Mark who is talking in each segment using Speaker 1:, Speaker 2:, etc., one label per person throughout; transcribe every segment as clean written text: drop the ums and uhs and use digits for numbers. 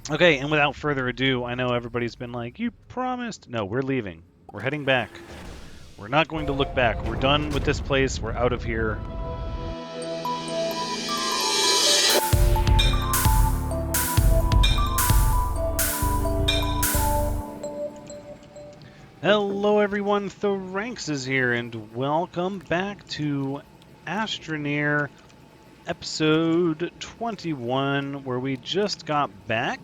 Speaker 1: Okay, and without further ado, I know everybody's been like, you promised. No, we're leaving. We're heading back. We're not going to look back. We're done with this place. We're out of here. Hello everyone, Thranxes here, and welcome back to Astroneer episode 21, where we just got back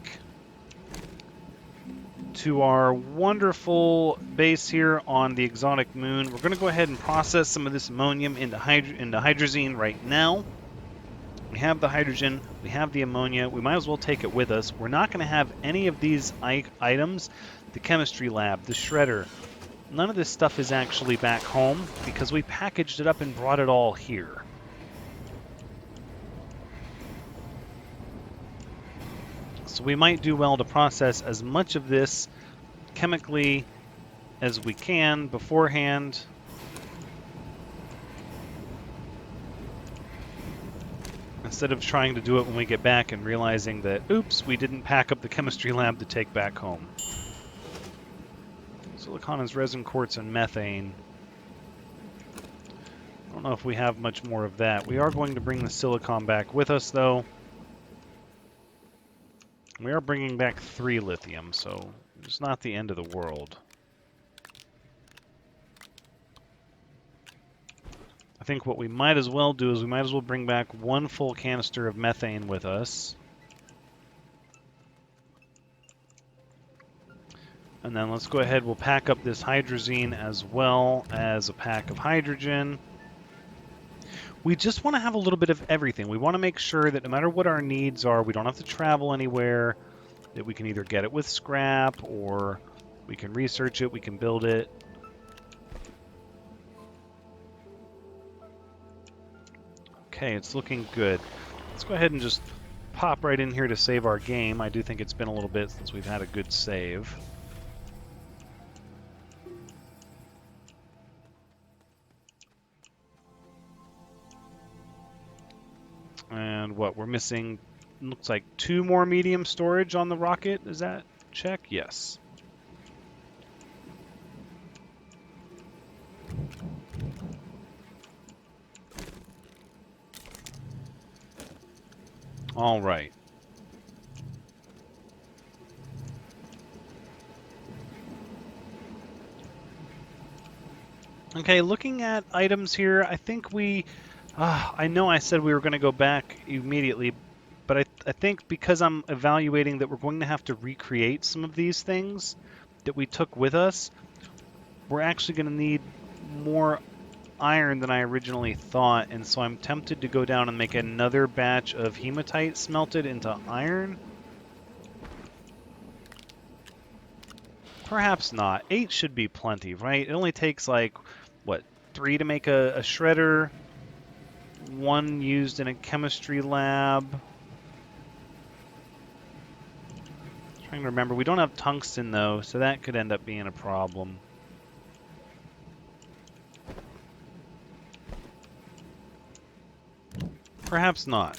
Speaker 1: to our wonderful base here on the exotic moon. We're going to go ahead and process some of this ammonium into hydrazine right now. We have the hydrogen, we have the ammonia, we might as well take it with us. We're not going to have any of these items, the chemistry lab, the shredder. None of this stuff is actually back home because we packaged it up and brought it all here. So we might do well to process as much of this chemically as we can beforehand. Instead of trying to do it when we get back and realizing that, oops, we didn't pack up the chemistry lab to take back home. Silicon is resin, quartz, and methane. I don't know if we have much more of that. We are going to bring the silicon back with us, though. We are bringing back 3 lithium, so it's not the end of the world. I think what we might as well do is we might as well bring back 1 full canister of methane with us. And then let's go ahead, we'll pack up this hydrazine as well as a pack of hydrogen. We just want to have a little bit of everything. We want to make sure that no matter what our needs are, we don't have to travel anywhere, that we can either get it with scrap or we can research it, we can build it. Okay, it's looking good. Let's go ahead and just pop right in here to save our game. I do think it's been a little bit since we've had a good save. And what, we're missing, looks like 2 more medium storage on the rocket. Is that check? Yes. All right. Okay, looking at items here, I think I know I said we were going to go back immediately, but I think because I'm evaluating that we're going to have to recreate some of these things that we took with us, we're actually going to need more iron than I originally thought, and so I'm tempted to go down and make another batch of hematite smelted into iron. Perhaps not. 8 should be plenty, right? It only takes like, what, 3 to make a shredder, 1 used in a chemistry lab. Trying to remember, we don't have tungsten though, so that could end up being a problem. Perhaps not.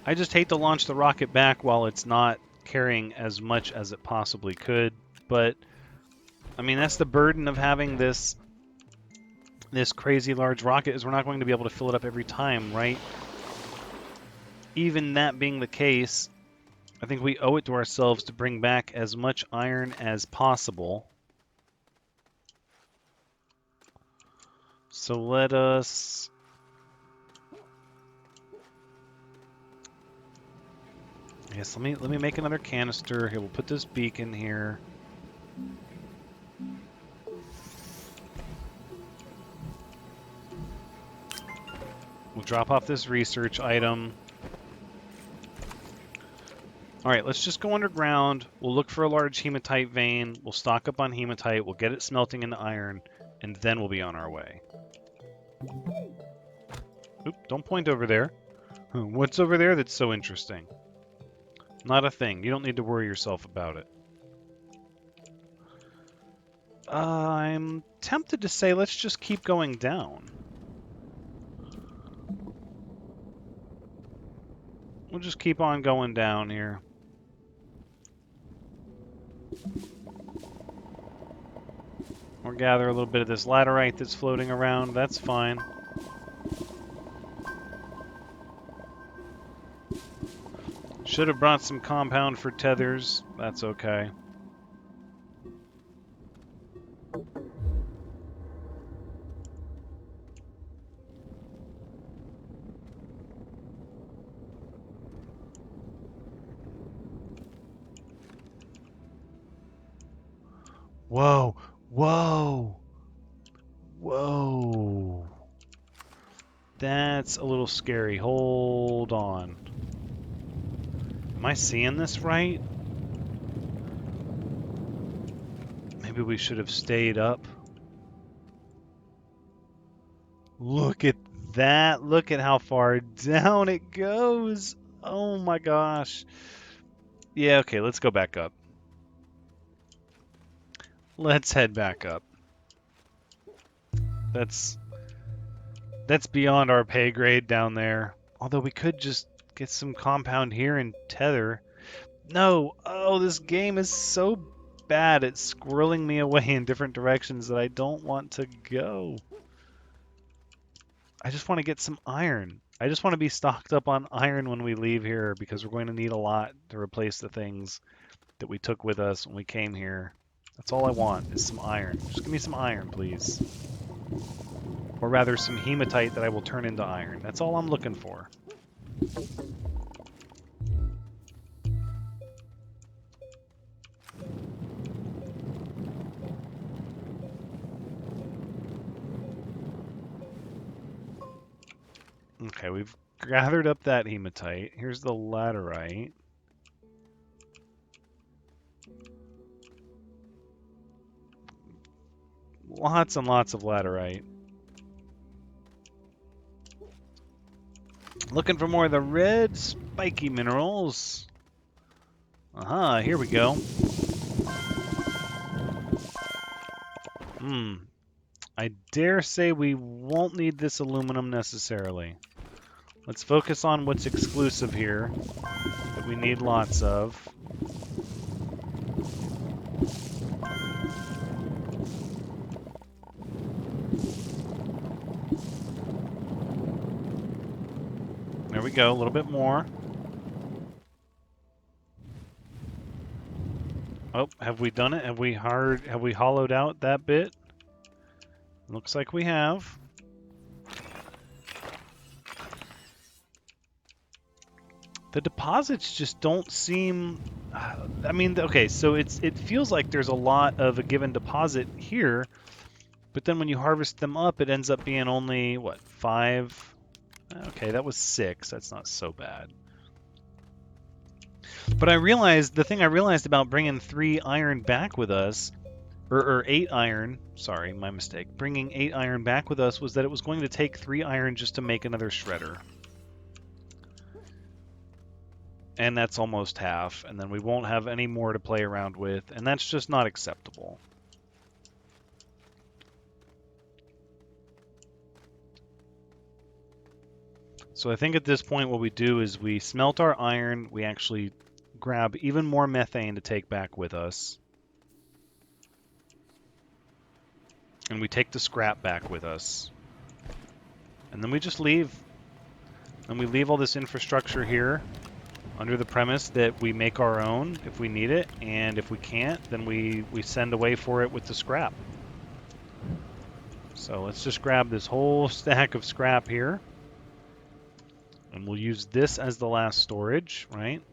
Speaker 1: I just hate to launch the rocket back while it's not carrying as much as it possibly could, but I mean, that's the burden of having this crazy large rocket, is we're not going to be able to fill it up every time, right? Even that being the case, I think we owe it to ourselves to bring back as much iron as possible. So let us... Yes, let me make another canister. Here, we'll put this beacon here. We'll drop off this research item. All right, let's just go underground. We'll look for a large hematite vein. We'll stock up on hematite. We'll get it smelting into iron, and then we'll be on our way. Oop, don't point over there. What's over there that's so interesting? Not a thing. You don't need to worry yourself about it. I'm tempted to say let's just keep going down. We'll just keep on going down here. Or gather a little bit of this laterite that's floating around. That's fine. Should have brought some compound for tethers. That's okay. Whoa! Whoa! Whoa! That's a little scary. Hold on. Am I seeing this right? Maybe we should have stayed up. Look at that. Look at how far down it goes. Oh my gosh. Yeah, okay, let's go back up. Let's head back up. That's beyond our pay grade down there. Although we could just get some compound here and tether. No! Oh, this game is so bad at squirreling me away in different directions that I don't want to go. I just want to get some iron. I just want to be stocked up on iron when we leave here because we're going to need a lot to replace the things that we took with us when we came here. That's all I want is some iron. Just give me some iron, please. Or rather, some hematite that I will turn into iron. That's all I'm looking for. Okay, we've gathered up that hematite. Here's the laterite. Lots and lots of laterite. Looking for more of the red spiky minerals. Aha, here we go. I dare say we won't need this aluminum necessarily. Let's focus on what's exclusive here that we need lots of. There we go, a little bit more. Oh, have we done it? Have we hollowed out that bit? Looks like we have. The deposits just don't seem... I mean, okay, so it feels like there's a lot of a given deposit here, but then when you harvest them up, it ends up being only, what, 5? Okay, that was 6. That's not so bad. But the thing I realized about bringing 3 iron back with us, or 8 iron, sorry, my mistake, bringing 8 iron back with us was that it was going to take 3 iron just to make another shredder. And that's almost half, and then we won't have any more to play around with, and that's just not acceptable. So I think at this point what we do is we smelt our iron, we actually grab even more methane to take back with us. And we take the scrap back with us. And then we just leave. And we leave all this infrastructure here under the premise that we make our own if we need it, and if we can't, then we send away for it with the scrap. So let's just grab this whole stack of scrap here. And we'll use this as the last storage, right?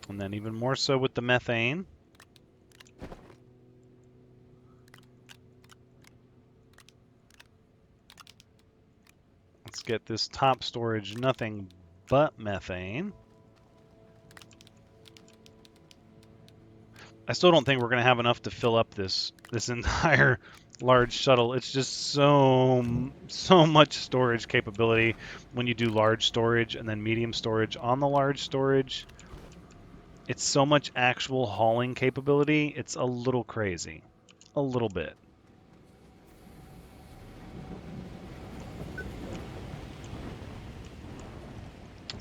Speaker 1: And then even more so with the methane. Let's get this top storage nothing but methane. I still don't think we're going to have enough to fill up this entire large shuttle. It's just so much storage capability when you do large storage and then medium storage on the large storage. It's so much actual hauling capability. It's a little crazy. A little bit.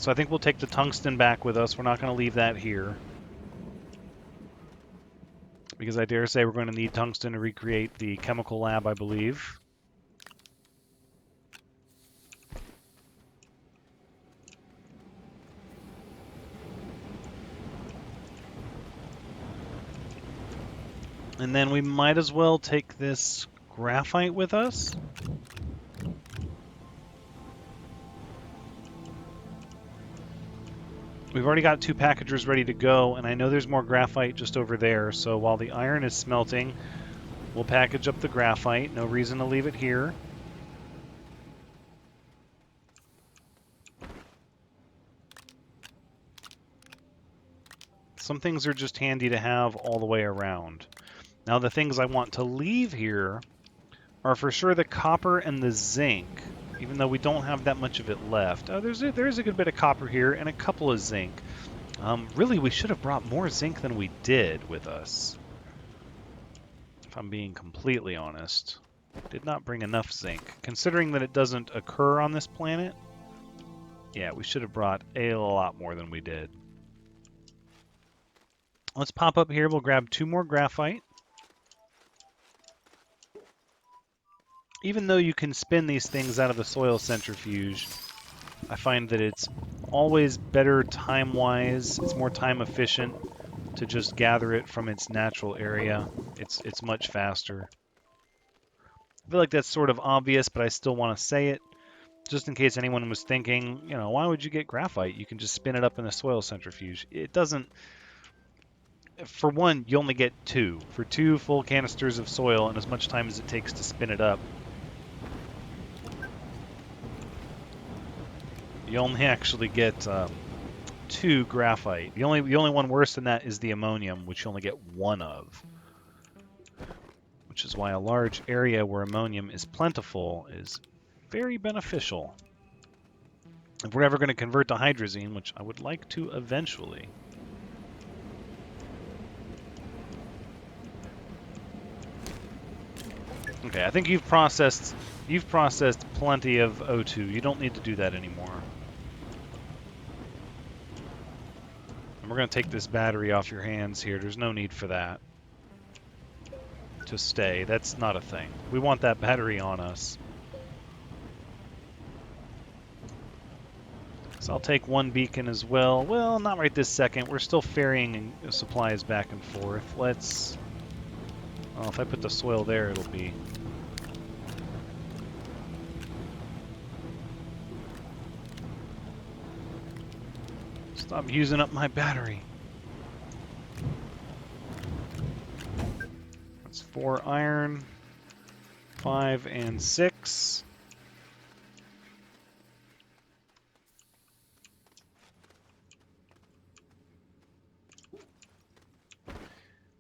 Speaker 1: So I think we'll take the tungsten back with us. We're not going to leave that here. Because I dare say we're going to need tungsten to recreate the chemical lab, I believe. And then we might as well take this graphite with us. We've already got 2 packagers ready to go, and I know there's more graphite just over there, so while the iron is smelting, we'll package up the graphite. No reason to leave it here. Some things are just handy to have all the way around. Now the things I want to leave here are for sure the copper and the zinc, even though we don't have that much of it left. Oh, there's a good bit of copper here and a couple of zinc. Really, we should have brought more zinc than we did with us, if I'm being completely honest. Did not bring enough zinc. Considering that it doesn't occur on this planet, yeah, we should have brought a lot more than we did. Let's pop up here. We'll grab 2 more graphite. Even though you can spin these things out of the soil centrifuge, I find that it's always better time-wise. It's more time efficient to just gather it from its natural area. It's much faster. I feel like that's sort of obvious, but I still want to say it, just in case anyone was thinking, you know, why would you get graphite? You can just spin it up in the soil centrifuge. It doesn't... For one, you only get 2. For 2 full canisters of soil and as much time as it takes to spin it up, you only actually get 2 graphite. The only one worse than that is the ammonium, which you only get 1 of. Which is why a large area where ammonium is plentiful is very beneficial. If we're ever going to convert to hydrazine, which I would like to eventually. Okay, I think you've processed plenty of O2. You don't need to do that anymore. And we're going to take this battery off your hands here. There's no need for that to stay. That's not a thing. We want that battery on us. So I'll take 1 beacon as well. Well, not right this second. We're still ferrying supplies back and forth. Let's... Well, if I put the soil there, it'll be... Stop using up my battery. That's 4 iron, 5 and 6.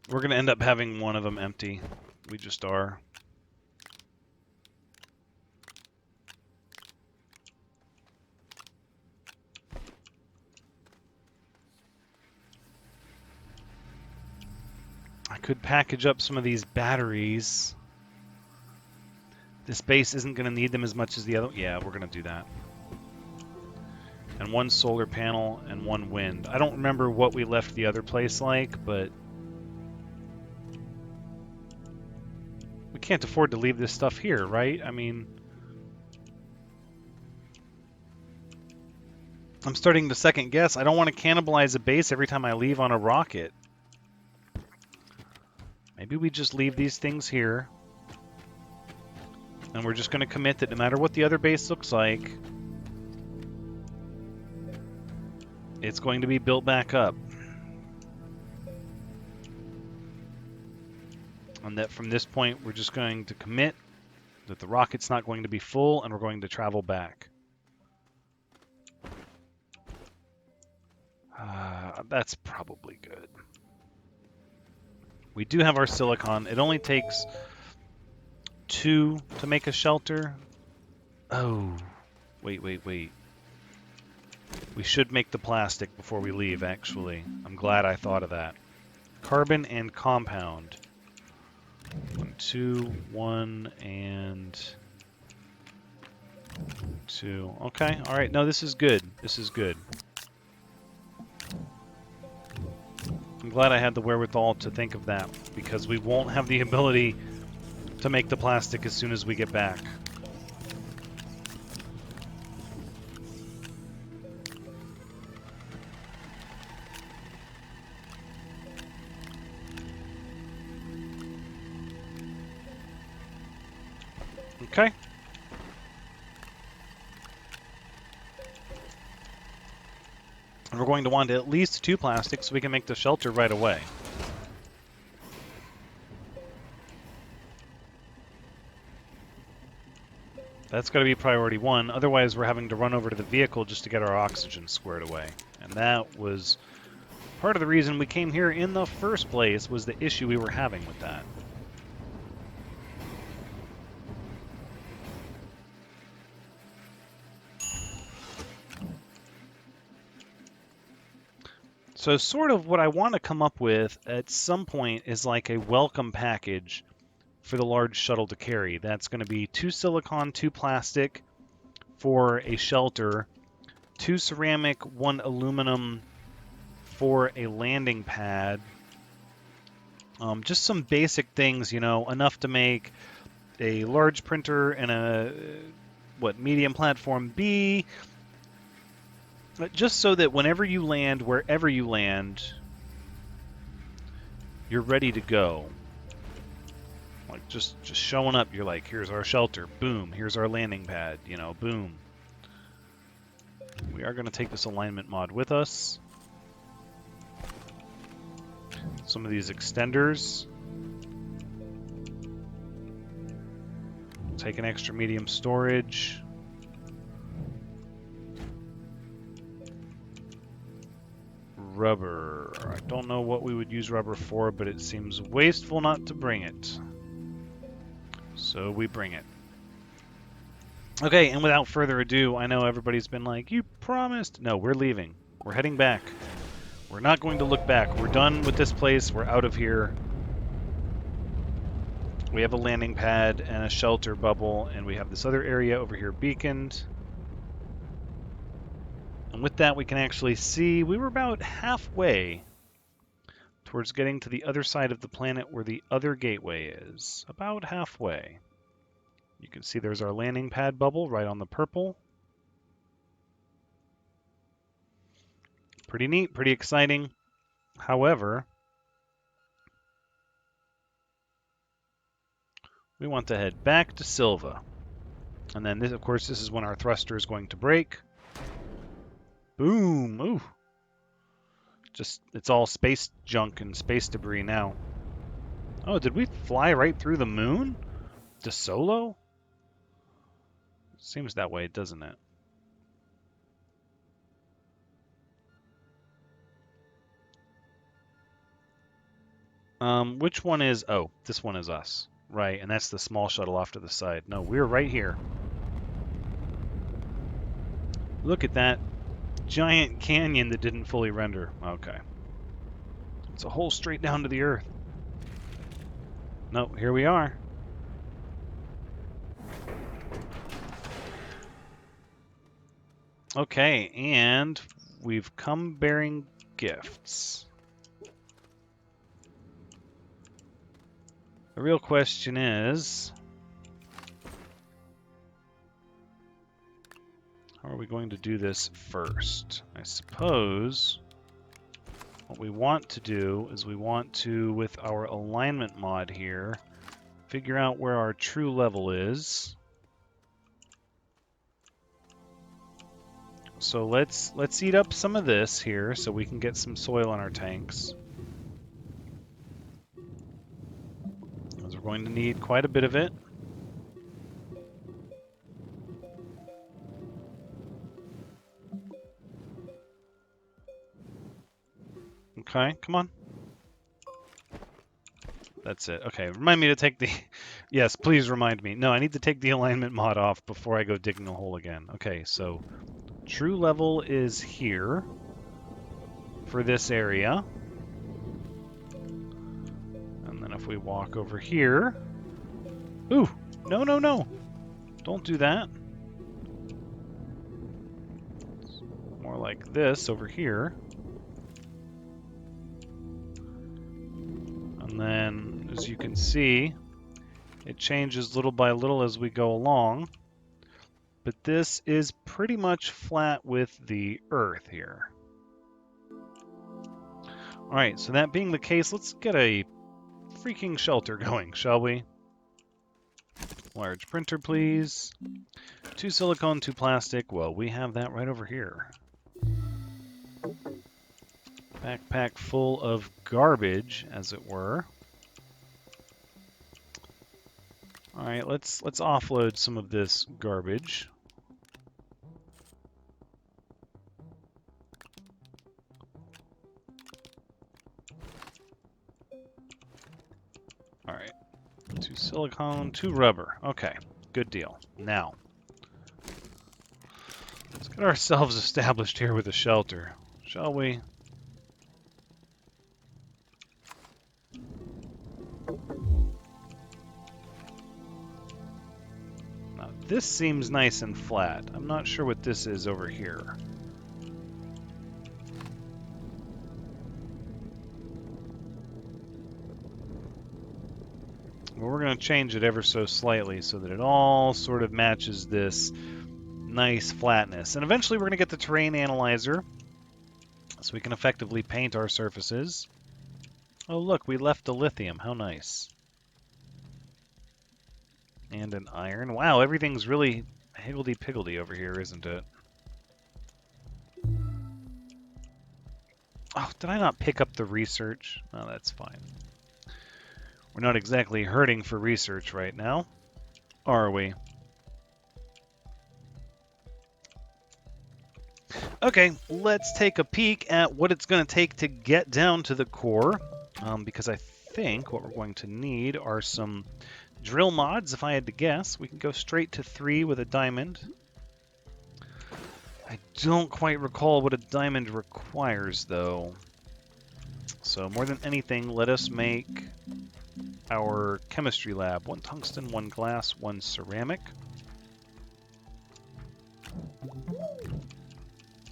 Speaker 1: We're going to end up having one of them empty. We just are. I could package up some of these batteries. This base isn't going to need them as much as the other. Yeah, we're going to do that. And 1 solar panel and 1 wind. I don't remember what we left the other place like, but we can't afford to leave this stuff here, right? I mean, I'm starting to second guess. I don't want to cannibalize a base every time I leave on a rocket. Maybe we just leave these things here. And we're just going to commit that no matter what the other base looks like, it's going to be built back up. And that from this point, we're just going to commit that the rocket's not going to be full and we're going to travel back. That's probably good. We do have our silicon. It only takes 2 to make a shelter. Oh, wait. We should make the plastic before we leave, actually. I'm glad I thought of that. Carbon and compound. 1, 2, 1, and 2. Okay, all right. No, this is good. This is good. I'm glad I had the wherewithal to think of that, because we won't have the ability to make the plastic as soon as we get back. Okay. And we're going to want at least 2 plastics so we can make the shelter right away. That's got to be priority 1, otherwise we're having to run over to the vehicle just to get our oxygen squared away. And that was part of the reason we came here in the first place, was the issue we were having with that. So sort of what I want to come up with at some point is like a welcome package for the large shuttle to carry. That's going to be 2 silicon, 2 plastic for a shelter, 2 ceramic, 1 aluminum for a landing pad. Just some basic things, you know, enough to make a large printer and a, medium platform B, just so that whenever you land, wherever you land, you're ready to go. Like just showing up, you're like, here's our shelter, boom, here's our landing pad, you know, boom. We are going to take this alignment mod with us. Some of these extenders. Take an extra medium storage. Rubber. I don't know what we would use rubber for, but it seems wasteful not to bring it. So we bring it. Okay, and without further ado, I know everybody's been like, you promised. No, we're leaving. We're heading back. We're not going to look back. We're done with this place. We're out of here. We have a landing pad and a shelter bubble, and we have this other area over here beaconed. And with that, we can actually see we were about halfway towards getting to the other side of the planet where the other gateway is. About halfway. You can see there's our landing pad bubble right on the purple. Pretty neat, pretty exciting. However, we want to head back to Sylva. And then, this, of course, this is when our thruster is going to break. Boom! Ooh. Just, it's all space junk and space debris now. Oh, did we fly right through the moon? To Solo? Seems that way, doesn't it? Which one is... Oh, this one is us. Right, and that's the small shuttle off to the side. No, we're right here. Look at that giant canyon that didn't fully render. Okay. It's a hole straight down to the Earth. Nope, here we are. Okay, and we've come bearing gifts. The real question is, how are we going to do this first? I suppose what we want to do is we want to, with our alignment mod here, figure out where our true level is. So let's eat up some of this here so we can get some soil on our tanks. Because we're going to need quite a bit of it. Okay, come on. That's it. Okay, remind me to take the... Yes, please remind me. No, I need to take the alignment mod off before I go digging a hole again. Okay, so true level is here for this area. And then if we walk over here... Ooh! No, no, no! Don't do that. like this over here. And then, as you can see, it changes little by little as we go along. But this is pretty much flat with the Earth here. Alright, so that being the case, let's get a freaking shelter going, shall we? Large printer, please. 2 silicone, 2 plastic. Well, we have that right over here. Backpack full of garbage, as it were. Alright, let's offload some of this garbage. Alright. 2 silicone, 2 rubber. Okay, good deal. Now, let's get ourselves established here with a shelter, shall we? Now, this seems nice and flat. I'm not sure what this is over here. Well, we're going to change it ever so slightly so that it all sort of matches this nice flatness. And eventually we're going to get the terrain analyzer so we can effectively paint our surfaces. Oh, look, we left the lithium. How nice. And an iron. Wow, everything's really higgledy-piggledy over here, isn't it? Oh, did I not pick up the research? Oh, that's fine. We're not exactly hurting for research right now, are we? Okay, let's take a peek at what it's going to take to get down to the core, because I think what we're going to need are some drill mods, if I had to guess. We can go straight to 3 with a diamond. I don't quite recall what a diamond requires, though. So more than anything, let us make our chemistry lab. 1 tungsten, 1 glass, 1 ceramic.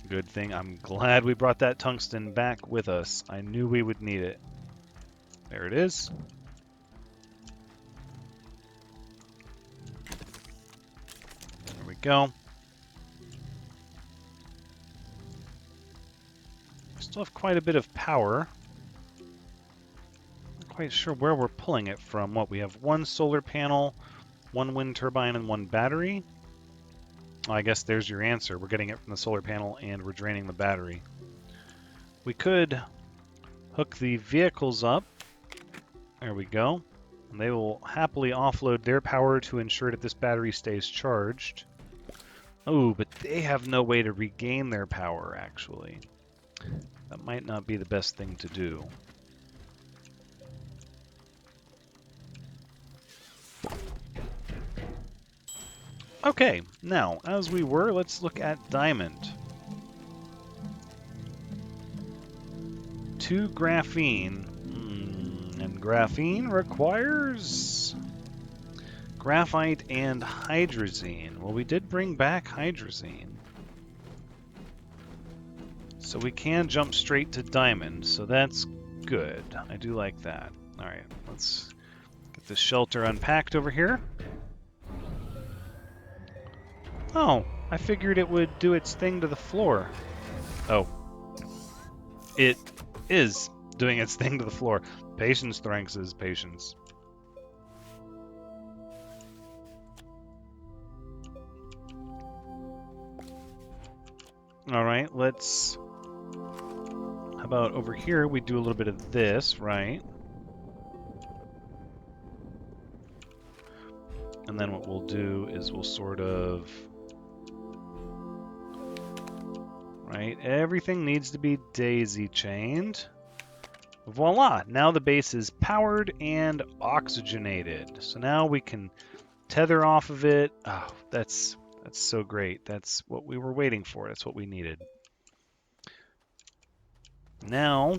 Speaker 1: Good thing. I'm glad we brought that tungsten back with us. I knew we would need it. There it is. There we go. We still have quite a bit of power. Not quite sure where we're pulling it from. What, we have 1 solar panel, 1 wind turbine, and 1 battery? Well, I guess there's your answer. We're getting it from the solar panel and we're draining the battery. We could hook the vehicles up. There we go. And they will happily offload their power to ensure that this battery stays charged. Oh, but they have no way to regain their power, actually. That might not be the best thing to do. Okay, now, as we were, let's look at diamond. 2 graphene. And graphene requires graphite and hydrazine. Well, we did bring back hydrazine. So we can jump straight to diamond, so that's good. I do like that. Alright, let's get this shelter unpacked over here. Oh, I figured it would do its thing to the floor. Oh. It is doing its thing to the floor. Patience, Thranxes, patience. Alright, let's... How about over here we do a little bit of this, right? And then what we'll do is we'll sort of... Right, everything needs to be daisy-chained. Voila! Now the base is powered and oxygenated. So now we can tether off of it. Oh, that's so great. That's what we were waiting for. That's what we needed. Now,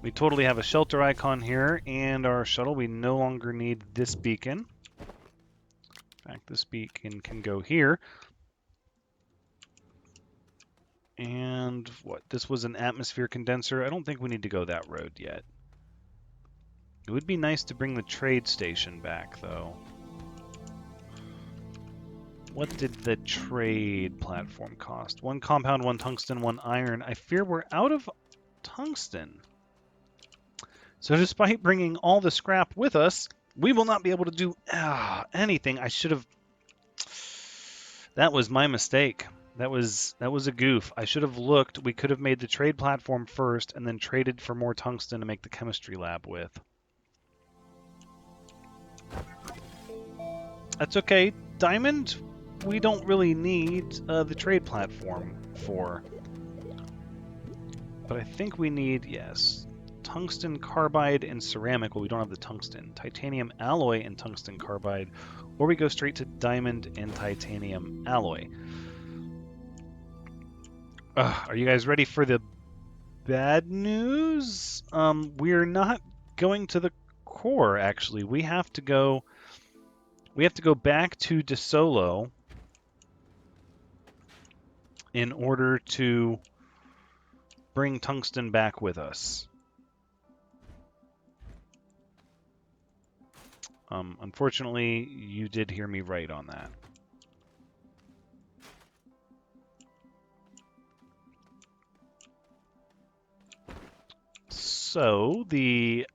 Speaker 1: we totally have a shelter icon here, and our shuttle, we no longer need this beacon. In fact, this beacon can go here. And what? This was an atmosphere condenser. I don't think we need to go that road yet. It would be nice to bring the trade station back, though. What did the trade platform cost? 1 compound, 1 tungsten, 1 iron. I fear we're out of tungsten. So despite bringing all the scrap with us, we will not be able to do anything. I should have... That was my mistake. That was a goof. I should have looked. We could have made the trade platform first and then traded for more tungsten to make the chemistry lab with. That's okay. Diamond, we don't really need the trade platform for. But I think we need, yes, tungsten carbide and ceramic. Well, we don't have the tungsten. Titanium alloy and tungsten carbide. Or we go straight to diamond and titanium alloy. Are you guys ready for the bad news? We're not going to the core, actually. We have to go back to DeSolo in order to bring tungsten back with us. Unfortunately, you did hear me right on that. So the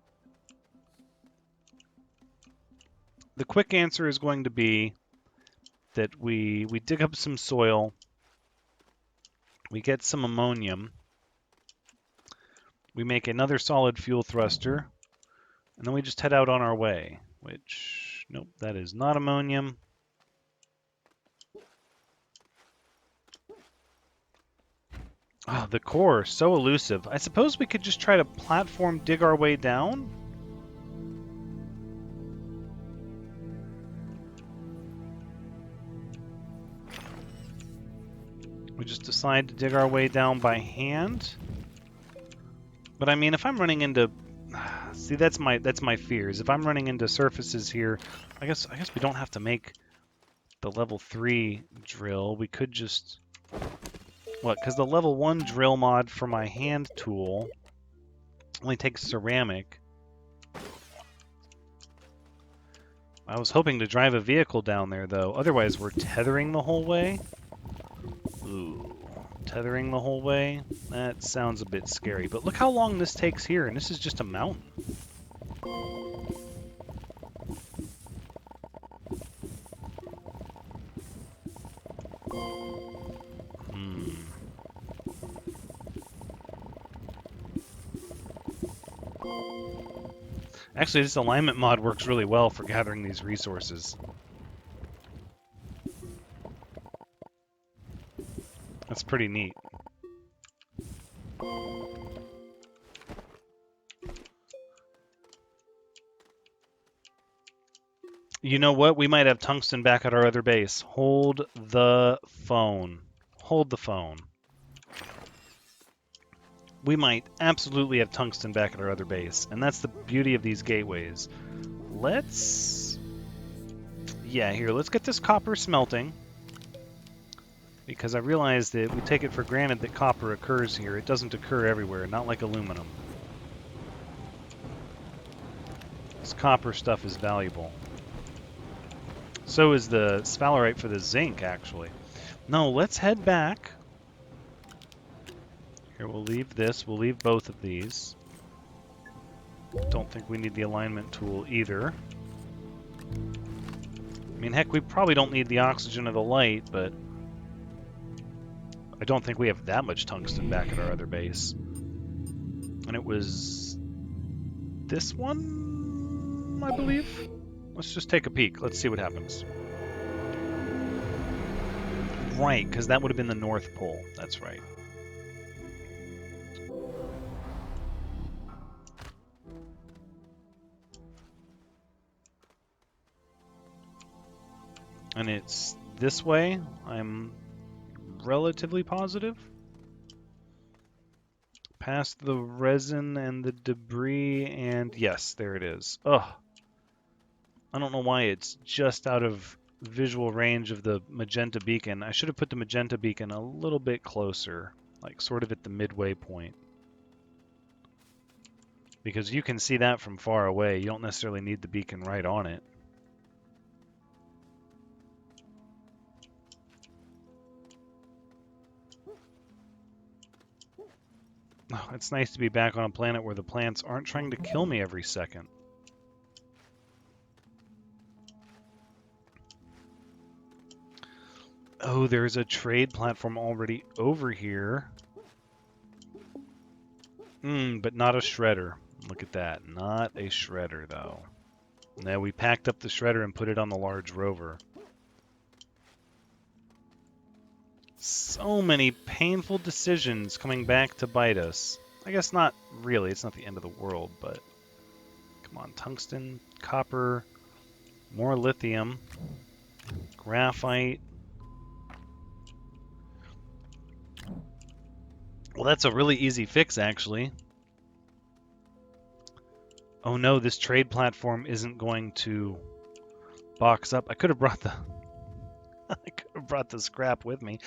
Speaker 1: quick answer is going to be that we dig up some soil, we get some ammonium, we make another solid fuel thruster, and then we just head out on our way, which, nope, that is not ammonium. Oh, the core, so elusive. I suppose we could just try to platform dig our way down? We just decide to dig our way down by hand. But I mean, if I'm running into... See, that's my fears. If I'm running into surfaces here, I guess we don't have to make the level 3 drill. We could just... What? Because the level 1 drill mod for my hand tool only takes ceramic. I was hoping to drive a vehicle down there, though. Otherwise, we're tethering the whole way. Ooh, tethering the whole way? That sounds a bit scary. But look how long this takes here, and this is just a mountain. Actually, this alignment mod works really well for gathering these resources. That's pretty neat. You know what? We might have tungsten back at our other base. Hold the phone. Hold the phone. We might absolutely have tungsten back at our other base, and that's the beauty of these gateways. Let's get this copper smelting, because I realize that we take it for granted that copper occurs here. It doesn't occur everywhere, not like aluminum. This copper stuff is valuable. So is the sphalerite for the zinc, actually. No, let's head back. Here, we'll leave this. We'll leave both of these. Don't think we need the alignment tool either. I mean, heck, we probably don't need the oxygen or the light, but I don't think we have that much tungsten back at our other base. And it was this one, I believe? Let's just take a peek. Let's see what happens. Right, because that would have been the North Pole. That's right. And it's this way, I'm relatively positive. Past the resin and the debris, and yes, there it is. Ugh. I don't know why it's just out of visual range of the magenta beacon. I should have put the magenta beacon a little bit closer. like sort of at the midway point. Because you can see that from far away. You don't necessarily need the beacon right on it. Oh, it's nice to be back on a planet where the plants aren't trying to kill me every second. Oh, there's a trade platform already over here. But not a shredder. Look at that. Not a shredder, though. Now we packed up the shredder and put it on the large rover. So many painful decisions coming back to bite us. I guess not really. It's not the end of the world, but... Come on, tungsten, copper, more lithium, graphite. Well, that's a really easy fix, actually. Oh no, this trade platform isn't going to box up. I could have brought the... I could have brought the scrap with me.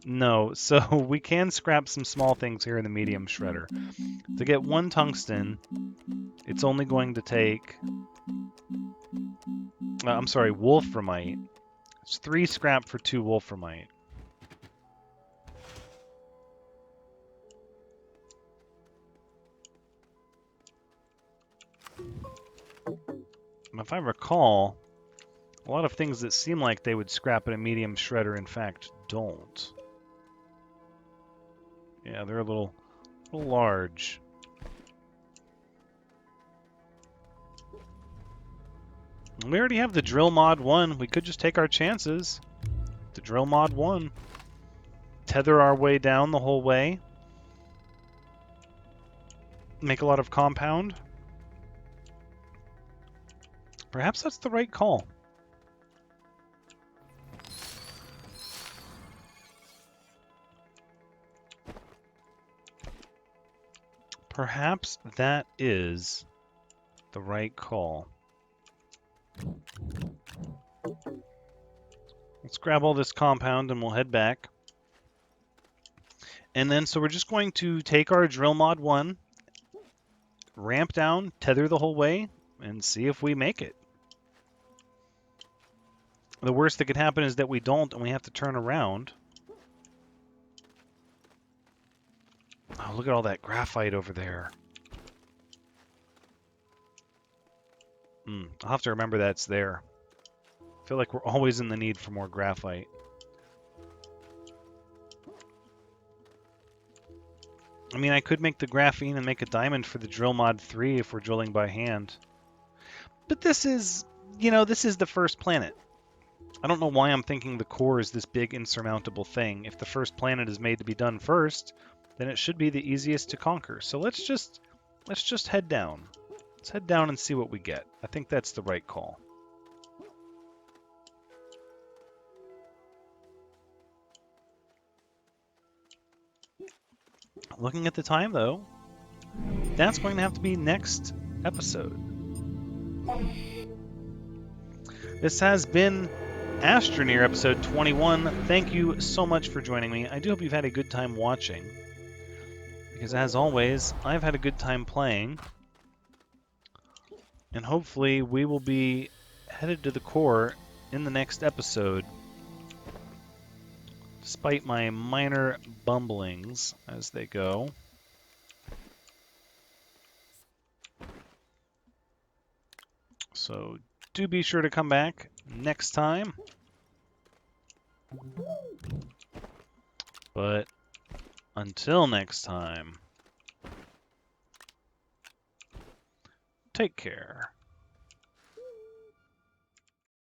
Speaker 1: No, so we can scrap some small things here in the medium shredder. To get 1 tungsten, it's only going to take... I'm sorry, wolframite. It's 3 scrap for 2 wolframite. If I recall, a lot of things that seem like they would scrap at a medium shredder, in fact, don't. Yeah, they're a little large. We already have the drill mod 1. We could just take our chances. The drill mod 1. Tether our way down the whole way. Make a lot of compound. Perhaps that's the right call. Perhaps that is the right call. Let's grab all this compound and we'll head back. And then, so we're just going to take our drill mod 1, ramp down, tether the whole way, and see if we make it. The worst that could happen is that we don't and we have to turn around. Oh, look at all that graphite over there. I'll have to remember that's there. I feel like we're always in the need for more graphite. I mean, I could make the graphene and make a diamond for the drill mod 3 if we're drilling by hand. But this is, this is the first planet. I don't know why I'm thinking the core is this big insurmountable thing. If the first planet is made to be done first, then it should be the easiest to conquer. So let's just head down. Let's head down and see what we get. I think that's the right call. Looking at the time, though, that's going to have to be next episode. This has been Astroneer episode 21. Thank you so much for joining me. I do hope you've had a good time watching, because as always, I've had a good time playing, and hopefully we will be headed to the core in the next episode, despite my minor bumblings as they go. So do be sure to come back next time. But until next time, take care.